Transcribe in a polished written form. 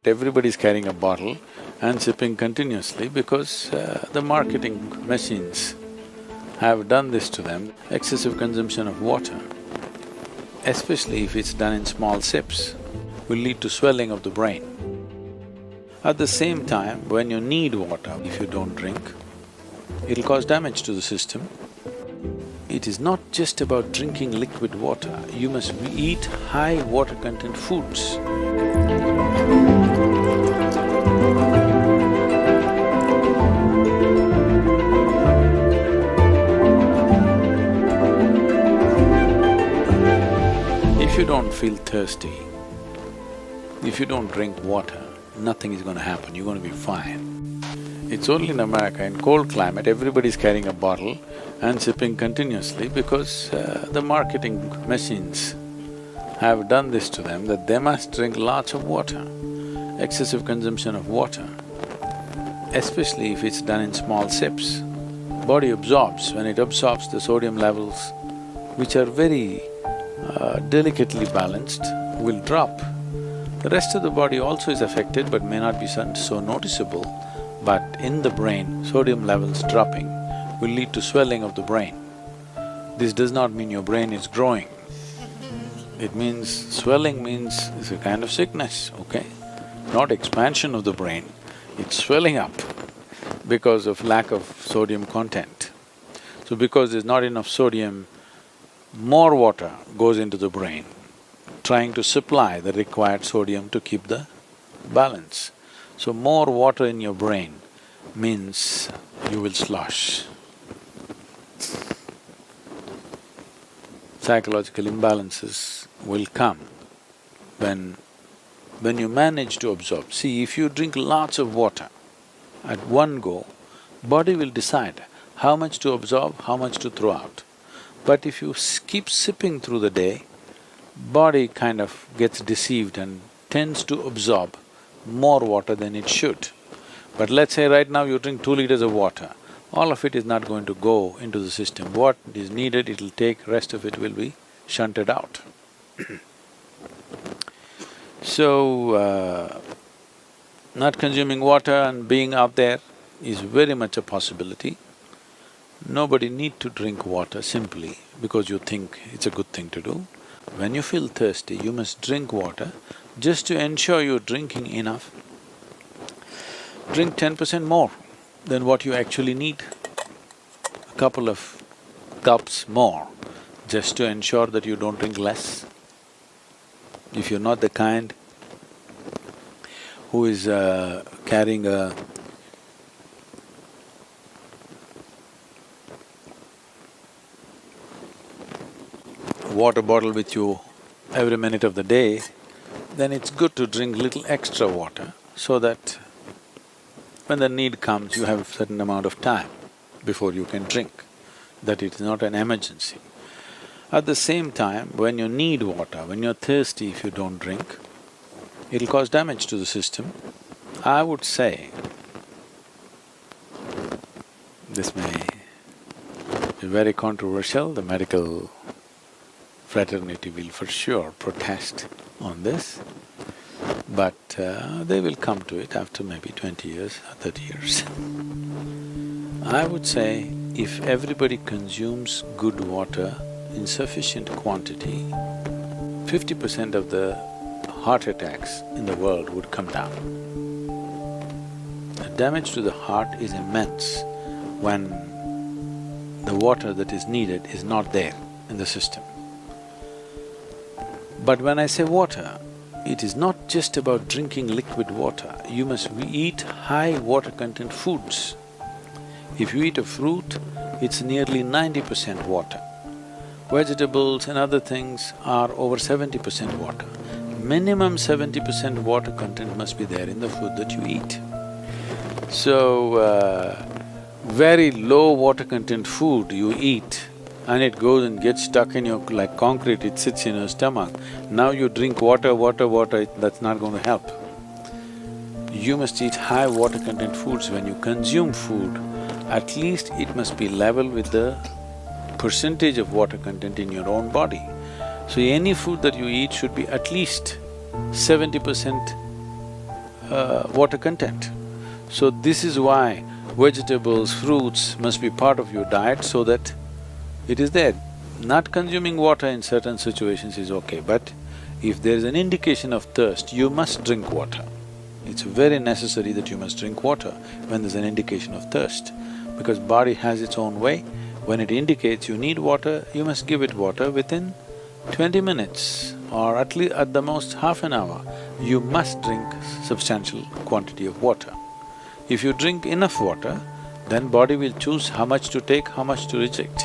everybody's carrying a bottle and sipping continuously because the marketing machines have done this to them. Excessive consumption of water, especially if it's done in small sips, will lead to swelling of the brain. At the same time, when you need water, if you don't drink, it'll cause damage to the system. It is not just about drinking liquid water, you must eat high water content foods. If you don't feel thirsty, if you don't drink water, nothing is going to happen, you're going to be fine. It's only in America, in cold climate, everybody's carrying a bottle and sipping continuously because the marketing machines have done this to them that they must drink lots of water. Excessive consumption of water, especially if it's done in small sips, body absorbs. When it absorbs, the sodium levels, which are very delicately balanced, will drop. The rest of the body also is affected but may not be so noticeable, but in the brain, sodium levels dropping will lead to swelling of the brain. This does not mean your brain is growing. It means… swelling means it's a kind of sickness, okay? Not expansion of the brain, it's swelling up because of lack of sodium content. So because there's not enough sodium, more water goes into the brain, trying to supply the required sodium to keep the balance. So more water in your brain means you will slosh. Psychological imbalances will come when you manage to absorb. See, if you drink lots of water at one go, body will decide how much to absorb, how much to throw out. But if you keep sipping through the day, body kind of gets deceived and tends to absorb more water than it should. But let's say right now you drink 2 liters of water, all of it is not going to go into the system. What is needed, it'll take, rest of it will be shunted out. So, not consuming water and being out there is very much a possibility. Nobody need to drink water simply because you think it's a good thing to do. When you feel thirsty, you must drink water just to ensure you're drinking enough. Drink 10% more than what you actually need, a couple of cups more, just to ensure that you don't drink less. If you're not the kind who is carrying a water bottle with you every minute of the day, then it's good to drink little extra water so that when the need comes, you have a certain amount of time before you can drink, that it's not an emergency. At the same time, when you need water, when you're thirsty, if you don't drink, it'll cause damage to the system. I would say, this may be very controversial, the medical fraternity will for sure protest on this, but they will come to it after maybe 20 years or 30 years. I would say if everybody consumes good water in sufficient quantity, 50% of the heart attacks in the world would come down. The damage to the heart is immense when the water that is needed is not there in the system. But when I say water, it is not just about drinking liquid water, you must eat high water content foods. If you eat a fruit, it's nearly 90% water. Vegetables and other things are over 70% water. Minimum 70% water content must be there in the food that you eat. So, very low water content food you eat and it goes and gets stuck in your… like concrete, it sits in your stomach. Now you drink water, that's not going to help. You must eat high water content foods. When you consume food, at least it must be level with the percentage of water content in your own body. So any food that you eat should be at least 70% water content. So this is why vegetables, fruits must be part of your diet so that it is there. Not consuming water in certain situations is okay, but if there is an indication of thirst, you must drink water. It's very necessary that you must drink water when there's an indication of thirst, because body has its own way. When it indicates you need water, you must give it water within 20 minutes or at least at the most half an hour. You must drink substantial quantity of water. If you drink enough water, then body will choose how much to take, how much to reject.